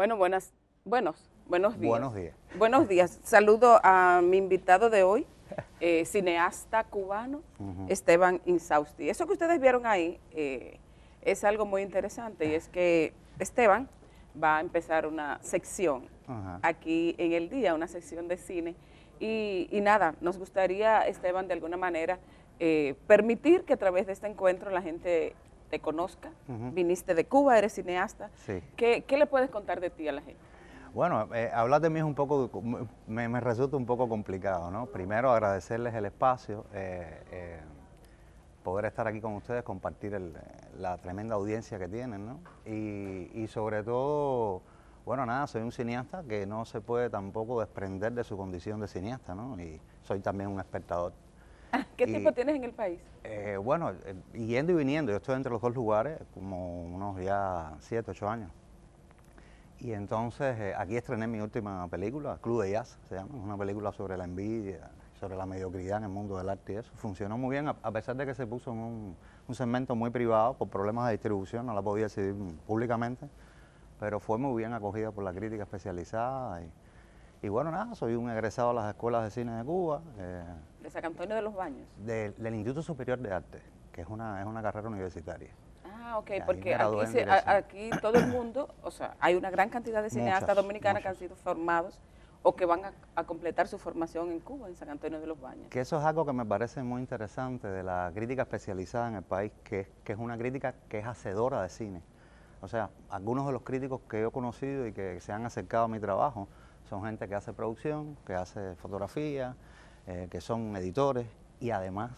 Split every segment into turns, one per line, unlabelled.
Bueno, buenos días.
Buenos días.
Buenos días. Saludo a mi invitado de hoy, cineasta cubano, Esteban Insausti. Eso que ustedes vieron ahí es algo muy interesante y es que Esteban va a empezar una sección aquí en el día, una sección de cine. Y nada, nos gustaría, Esteban, de alguna manera permitir que a través de este encuentro la gente te conozca. Viniste de Cuba, eres cineasta.
Sí.
¿Qué le puedes contar de ti a la gente?
Bueno, hablar de mí es un poco, me resulta un poco complicado, ¿no? Primero agradecerles el espacio, poder estar aquí con ustedes, compartir la tremenda audiencia que tienen, ¿no? Y sobre todo, bueno, nada, soy un cineasta que no se puede tampoco desprender de su condición de cineasta, ¿no? Y soy también un espectador.
¿Qué tiempo tienes en el país?
Bueno, yendo y viniendo, yo estoy entre los dos lugares como unos ya 7, 8 años. Y entonces aquí estrené mi última película, Club de Jazz se llama, es una película sobre la envidia, sobre la mediocridad en el mundo del arte y eso. Funcionó muy bien, a pesar de que se puso en un segmento muy privado por problemas de distribución, no la podía exhibir públicamente, pero fue muy bien acogida por la crítica especializada. Y bueno, nada, soy un egresado de las escuelas de cine de Cuba.
De San Antonio de los Baños.
Del Instituto Superior de Arte, que es una carrera universitaria.
Ah, ok, porque aquí todo el mundo, o sea, hay una gran cantidad de cineastas dominicanos que han sido formados o que van a completar su formación en Cuba, en San Antonio de los Baños.
Que eso es algo que me parece muy interesante de la crítica especializada en el país, que es una crítica que es hacedora de cine. O sea, algunos de los críticos que yo he conocido y que se han acercado a mi trabajo son gente que hace producción, que hace fotografía, que son editores y además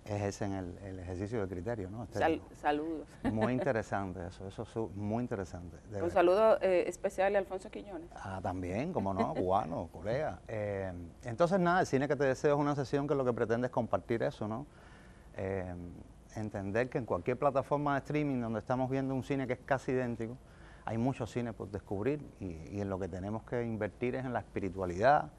ejercen el ejercicio del criterio, ¿no?
Saludos.
Muy interesante eso es muy interesante.
Un saludo especial a Alfonso Quiñones.
Ah, también, como no, cubano, colega. Entonces nada, el cine que te deseo es una sesión que lo que pretende es compartir eso, ¿no? Entender que en cualquier plataforma de streaming donde estamos viendo un cine que es casi idéntico, hay mucho cine por descubrir y en lo que tenemos que invertir es en la espiritualidad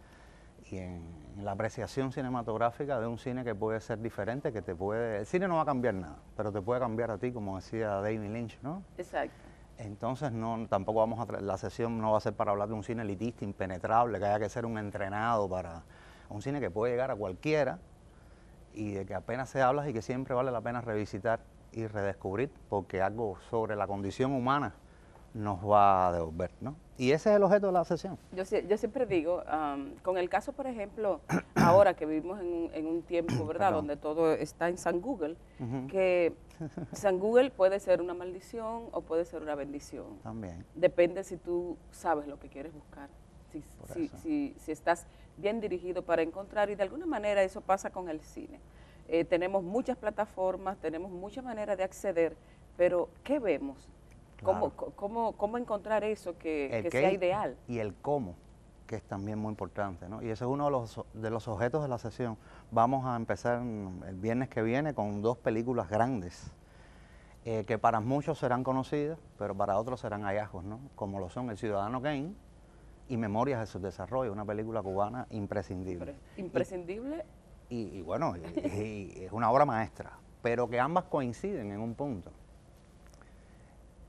y en la apreciación cinematográfica de un cine que puede ser diferente, el cine no va a cambiar nada, pero te puede cambiar a ti, como decía David Lynch, ¿no?
Exacto.
Entonces tampoco la sesión no va a ser para hablar de un cine elitista, impenetrable, que haya que ser un entrenado para un cine que puede llegar a cualquiera y de que apenas se habla y que siempre vale la pena revisitar y redescubrir, porque algo sobre la condición humana nos va a devolver, ¿no? Y ese es el objeto de la sesión.
Yo siempre digo, con el caso, por ejemplo, ahora que vivimos en un tiempo, ¿verdad?, donde todo está en San Google, que San Google puede ser una maldición o puede ser una bendición.
También.
Depende si tú sabes lo que quieres buscar, si estás bien dirigido para encontrar, y de alguna manera eso pasa con el cine. Tenemos muchas plataformas, tenemos muchas maneras de acceder, pero ¿qué vemos?
Claro.
¿Cómo encontrar eso que sea ideal?
Y el cómo, que es también muy importante, ¿no? Y ese es uno de los objetos de la sesión. Vamos a empezar el viernes que viene con 2 películas grandes, que para muchos serán conocidas, pero para otros serán hallazgos, ¿no? Como lo son El Ciudadano Kane y Memorias de su Desarrollo, una película cubana imprescindible.
¿Imprescindible?
Y bueno, y es una obra maestra, pero que ambas coinciden en un punto,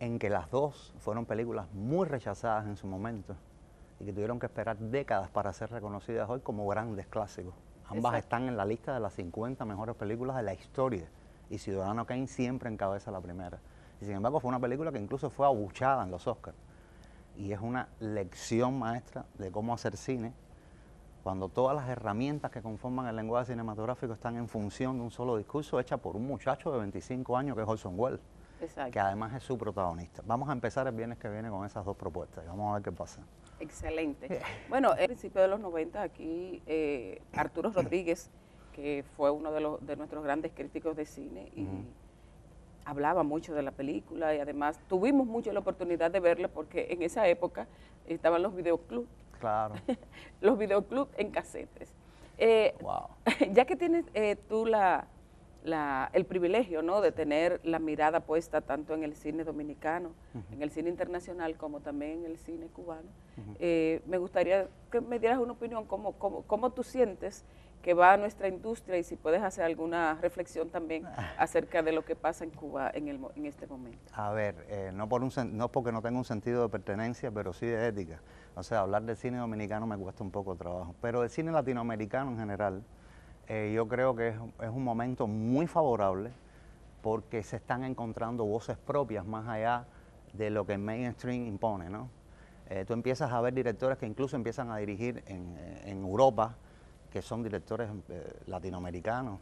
en que las dos fueron películas muy rechazadas en su momento y que tuvieron que esperar décadas para ser reconocidas hoy como grandes clásicos. Ambas están en la lista de las 50 mejores películas de la historia y Ciudadano Kane siempre encabeza la primera. Y sin embargo fue una película que incluso fue abuchada en los Oscars. Y es una lección maestra de cómo hacer cine cuando todas las herramientas que conforman el lenguaje cinematográfico están en función de un solo discurso hecha por un muchacho de 25 años que es Orson Welles.
Exacto.
Que además es su protagonista. Vamos a empezar el viernes que viene con esas 2 propuestas y vamos a ver qué pasa.
Excelente. Bueno, al principio de los 90 aquí Arturo Rodríguez, que fue uno de nuestros grandes críticos de cine, y hablaba mucho de la película y además tuvimos mucho la oportunidad de verla porque en esa época estaban los videoclubs.
Claro.
Los videoclubs en casetes.
Wow.
Ya que tienes tú la el privilegio, ¿no?, de tener la mirada puesta tanto en el cine dominicano, en el cine internacional, como también en el cine cubano. Me gustaría que me dieras una opinión, cómo tú sientes que va nuestra industria y si puedes hacer alguna reflexión también acerca de lo que pasa en Cuba en este momento.
A ver, no porque no tenga un sentido de pertenencia, pero sí de ética. O sea, hablar del cine dominicano me cuesta un poco de trabajo, pero del cine latinoamericano en general, yo creo que es un momento muy favorable porque se están encontrando voces propias más allá de lo que el mainstream impone, ¿no? Tú empiezas a ver directores que incluso empiezan a dirigir en Europa, que son directores latinoamericanos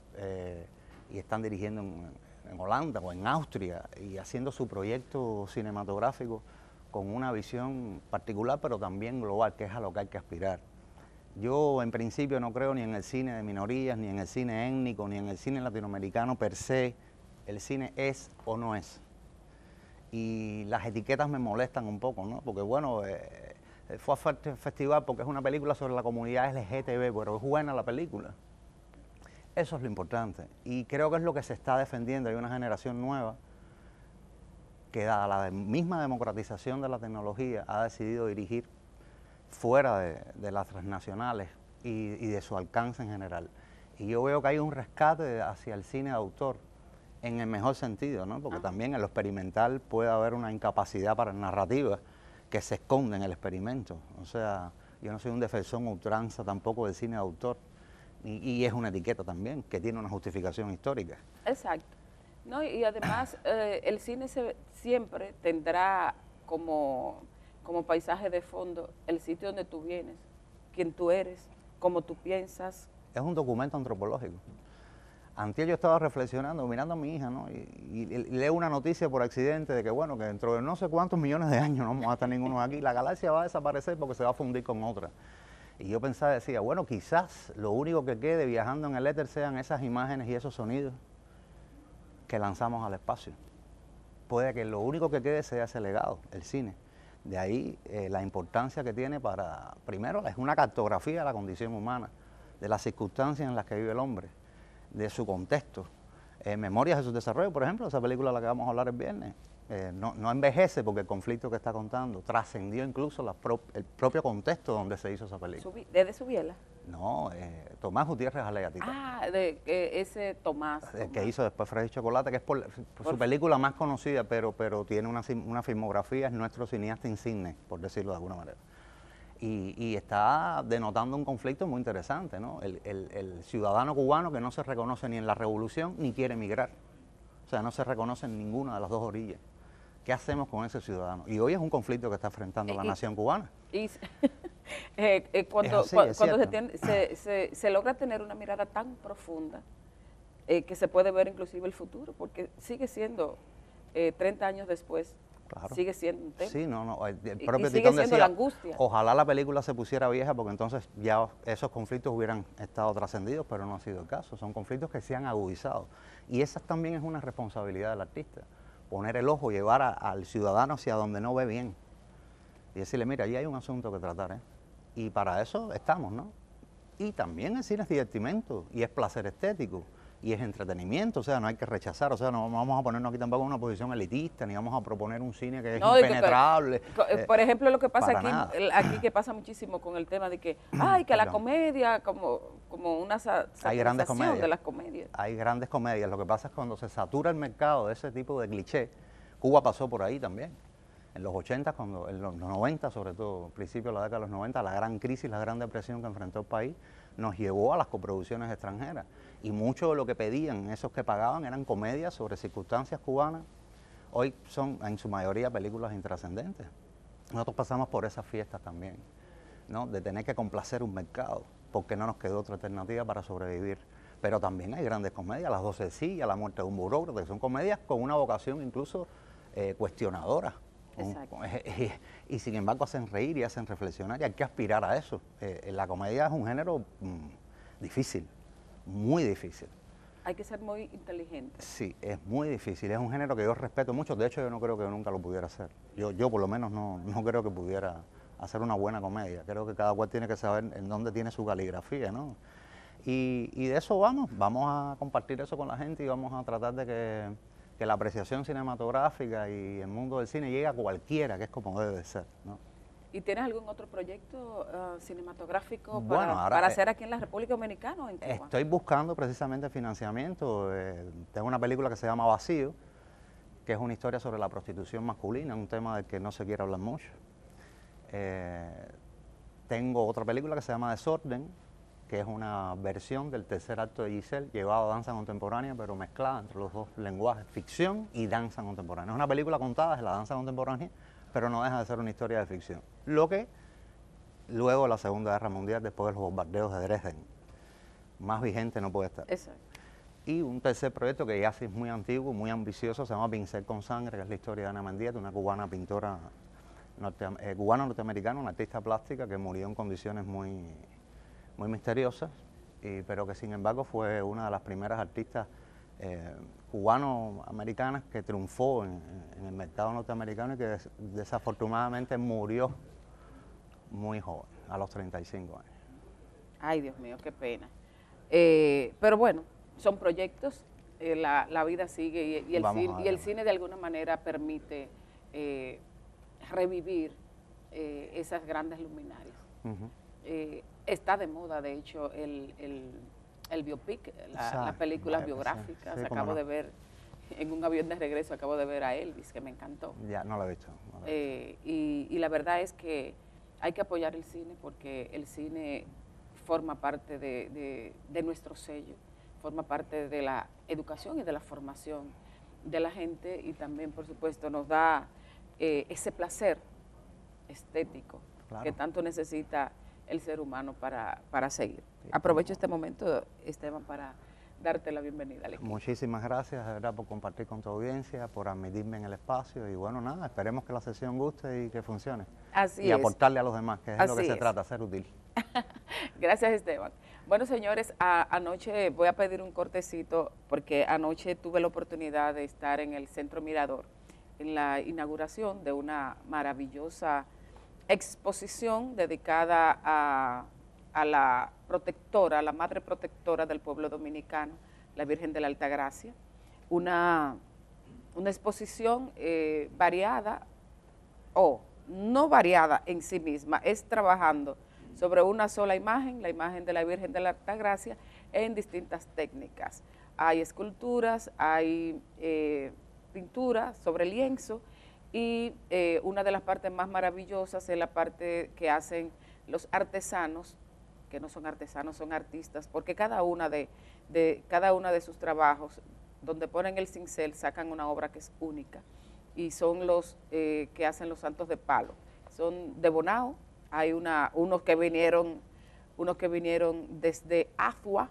y están dirigiendo en Holanda o en Austria y haciendo su proyecto cinematográfico con una visión particular, pero también global, que es a lo que hay que aspirar. Yo en principio no creo ni en el cine de minorías, ni en el cine étnico, ni en el cine latinoamericano per se. El cine es o no es. Y las etiquetas me molestan un poco, ¿no? Porque bueno, fue a festival porque es una película sobre la comunidad LGTB, pero es buena la película. Eso es lo importante. Y creo que es lo que se está defendiendo. Hay una generación nueva que, dada la misma democratización de la tecnología, ha decidido dirigir fuera de las transnacionales y de su alcance en general. Y yo veo que hay un rescate hacia el cine de autor, en el mejor sentido, ¿no? Porque también en lo experimental puede haber una incapacidad para narrativa que se esconde en el experimento. O sea, yo no soy un defensor ultranza tampoco del cine de autor, y es una etiqueta también, que tiene una justificación histórica.
Exacto. No, y además el cine siempre tendrá como paisaje de fondo el sitio donde tú vienes, quién tú eres, cómo tú piensas.
Es un documento antropológico. Antier yo estaba reflexionando, mirando a mi hija, ¿no? Y leo una noticia por accidente de que, bueno, que dentro de no sé cuántos millones de años no vamos a estar ninguno aquí, la galaxia va a desaparecer porque se va a fundir con otra. Y yo pensaba, decía, bueno, quizás lo único que quede viajando en el éter sean esas imágenes y esos sonidos que lanzamos al espacio. Puede que lo único que quede sea ese legado, el cine. De ahí la importancia que tiene para, primero, es una cartografía de la condición humana, de las circunstancias en las que vive el hombre, de su contexto. Memorias de su desarrollo, por ejemplo, esa película de la que vamos a hablar el viernes, no envejece porque el conflicto que está contando trascendió incluso el propio contexto donde se hizo esa película.
¿Desde Subiela?
No, Tomás Gutiérrez Aleatita.
Ah, ese Tomás.
Que hizo después Freddy Chocolate, que es por su película más conocida, pero tiene una filmografía, es nuestro cineasta insigne, por decirlo de alguna manera. Y está denotando un conflicto muy interesante, ¿no? El ciudadano cubano que no se reconoce ni en la revolución ni quiere emigrar. O sea, no se reconoce en ninguna de las dos orillas. ¿Qué hacemos con ese ciudadano? Y hoy es un conflicto que está enfrentando la nación cubana.
Y cuando se logra tener una mirada tan profunda, que se puede ver inclusive el futuro, porque sigue siendo, 30 años después, claro, sigue siendo un tema.
Sí, el propio
sigue
Titón
siendo
decía,
la angustia.
Ojalá la película se pusiera vieja porque entonces ya esos conflictos hubieran estado trascendidos, pero no ha sido el caso. Son conflictos que se han agudizado. Y esa también es una responsabilidad del artista. Poner el ojo, llevar al ciudadano hacia donde no ve bien. Y decirle, mira, ahí hay un asunto que tratar, ¿eh? Y para eso estamos, ¿no? Y también el cine es divertimento, y es placer estético, y es entretenimiento, o sea, no hay que rechazar, o sea, no vamos a ponernos aquí tampoco en una posición elitista, ni vamos a proponer un cine que es impenetrable.
Por ejemplo, lo que pasa aquí que pasa muchísimo con el tema de que, que la comedia, como una satirización de las comedias.
Hay grandes comedias, lo que pasa es cuando se satura el mercado de ese tipo de cliché, Cuba pasó por ahí también. En los 80, en los 90, sobre todo, principios de la década de los 90, la gran crisis, la gran depresión que enfrentó el país nos llevó a las coproducciones extranjeras. Y mucho de lo que pedían, esos que pagaban, eran comedias sobre circunstancias cubanas. Hoy son, en su mayoría, películas intrascendentes. Nosotros pasamos por esas fiestas también, ¿no? De tener que complacer un mercado, porque no nos quedó otra alternativa para sobrevivir. Pero también hay grandes comedias, Las 12 sillas, La muerte de un burócrata, que son comedias con una vocación incluso cuestionadora. Y sin embargo hacen reír y hacen reflexionar, y hay que aspirar a eso. La comedia es un género difícil, muy difícil.
Hay que ser muy inteligente.
Sí, es muy difícil, es un género que yo respeto mucho, de hecho yo no creo que nunca lo pudiera hacer. Yo por lo menos no creo que pudiera hacer una buena comedia, creo que cada cual tiene que saber en dónde tiene su caligrafía, ¿no? Y de eso vamos a compartir eso con la gente y vamos a tratar de que la apreciación cinematográfica y el mundo del cine llegue a cualquiera, que es como debe de ser, ¿no?
¿Y tienes algún otro proyecto cinematográfico
Bueno, ahora,
para hacer aquí en la República Dominicana o en Cuba?
Estoy buscando precisamente financiamiento. Tengo una película que se llama Vacío, que es una historia sobre la prostitución masculina, un tema del que no se quiere hablar mucho. Tengo otra película que se llama Desorden, que es una versión del tercer acto de Giselle, llevado a danza contemporánea, pero mezclada entre los dos lenguajes, ficción y danza contemporánea. Es una película contada de la danza contemporánea, pero no deja de ser una historia de ficción. Lo que luego de la Segunda Guerra Mundial, después de los bombardeos de Dresden, más vigente no puede estar.
Exacto.
Y un tercer proyecto que ya sí es muy antiguo, muy ambicioso, se llama Pincel con Sangre, que es la historia de Ana Mendieta, una cubana pintora cubana-norteamericana, una artista plástica que murió en condiciones muy misteriosas, pero que sin embargo fue una de las primeras artistas cubano-americanas que triunfó en el mercado norteamericano y que desafortunadamente murió muy joven, a los 35 años.
Ay, Dios mío, qué pena. Pero bueno, son proyectos, la vida sigue y el cine de alguna manera permite revivir esas grandes luminarias. Está de moda, de hecho, el biopic, las películas biográficas. Sí, acabo de ver, en un avión de regreso, acabo de ver a Elvis, que me encantó.
Ya, no lo he visto.
Y la verdad es que hay que apoyar el cine porque el cine forma parte de nuestro sello, forma parte de la educación y de la formación de la gente y también, por supuesto, nos da ese placer estético que tanto necesita el ser humano para seguir. Aprovecho este momento, Esteban, para darte la bienvenida al equipo.
Muchísimas gracias, de verdad, por compartir con tu audiencia, por admitirme en el espacio y bueno, nada, esperemos que la sesión guste y que funcione.
Así es.
Y aportarle a los demás, que es lo que se trata, ser útil.
Gracias, Esteban. Bueno, señores, anoche voy a pedir un cortecito porque anoche tuve la oportunidad de estar en el Centro Mirador en la inauguración de una maravillosa exposición dedicada a la protectora, a la madre protectora del pueblo dominicano, la Virgen de la Altagracia. Una exposición variada, o no variada en sí misma, es trabajando sobre una sola imagen, la imagen de la Virgen de la Altagracia, en distintas técnicas. Hay esculturas, hay pintura sobre lienzo y una de las partes más maravillosas es la parte que hacen los artesanos, que no son artesanos, son artistas, porque cada una de sus trabajos, donde ponen el cincel, sacan una obra que es única, y son los que hacen los santos de palo. Son de Bonao, hay unos que vinieron desde Afua,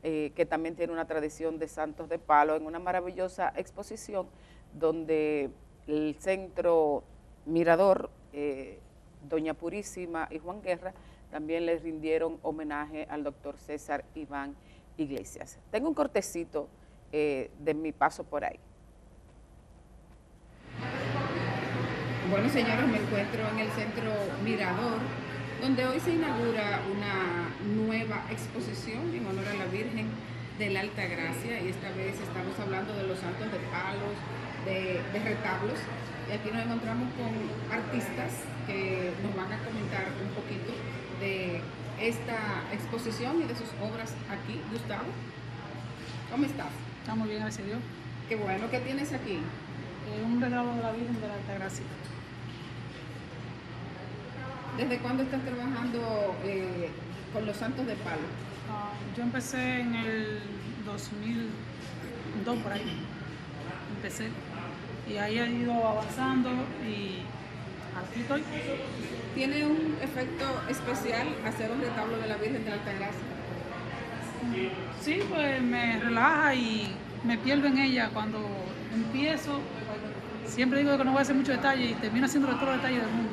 que también tiene una tradición de santos de palo, en una maravillosa exposición donde el Centro Mirador, Doña Purísima y Juan Guerra también les rindieron homenaje al doctor César Iván Iglesias. Tengo un cortecito de mi paso por ahí. Bueno, señores, me encuentro en el Centro Mirador, donde hoy se inaugura una nueva exposición en honor a la Virgen de la Altagracia, y esta vez estamos hablando de los santos de palos, de retablos, y aquí nos encontramos con artistas que nos van a comentar un poquito de esta exposición y de sus obras aquí. Gustavo, ¿cómo estás?
Estamos bien, gracias a Dios.
Qué bueno. ¿Qué tienes aquí?
Un regalo de la Virgen de la Altagracia.
¿Desde cuándo estás trabajando con los santos de palo?
Yo empecé en el 2002, por ahí. Empecé. Y ahí he ido avanzando y aquí estoy.
¿Tiene un efecto especial hacer un retablo de la Virgen de la Altagracia?
Sí, pues me relaja y me pierdo en ella. Cuando empiezo, siempre digo que no voy a hacer mucho detalle y termino haciendo todos los detalles del mundo.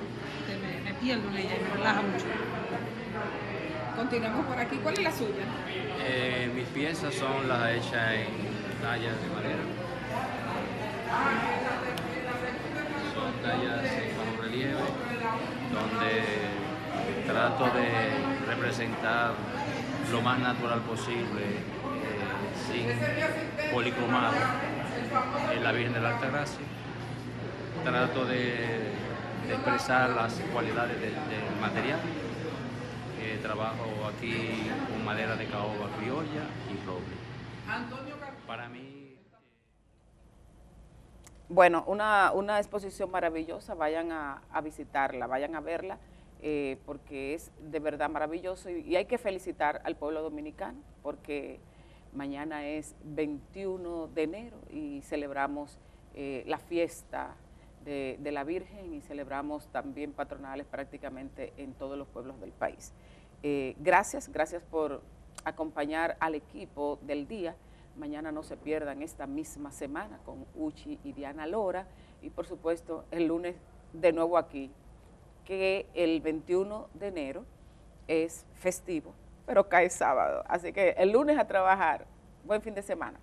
Me pierdo en ella y me relaja mucho.
Continuamos por aquí. ¿Cuál es la suya?
Mis piezas son las hechas en tallas de madera. Son tallas en bajo relieve, donde trato de representar lo más natural posible, sin policromado, la Virgen de la Altagracia. Trato de expresar las cualidades del material. Trabajo aquí con madera de caoba criolla y roble. Para mí...
Bueno, una exposición maravillosa, vayan a visitarla, vayan a verla, porque es de verdad maravilloso y hay que felicitar al pueblo dominicano, porque mañana es 21 de enero y celebramos la fiesta de la Virgen y celebramos también patronales prácticamente en todos los pueblos del país. Gracias por acompañar al equipo del día. Mañana no se pierdan esta misma semana con Uchi y Diana Lora y por supuesto el lunes de nuevo aquí, que el 21 de enero es festivo, pero cae sábado. Así que el lunes a trabajar. Buen fin de semana.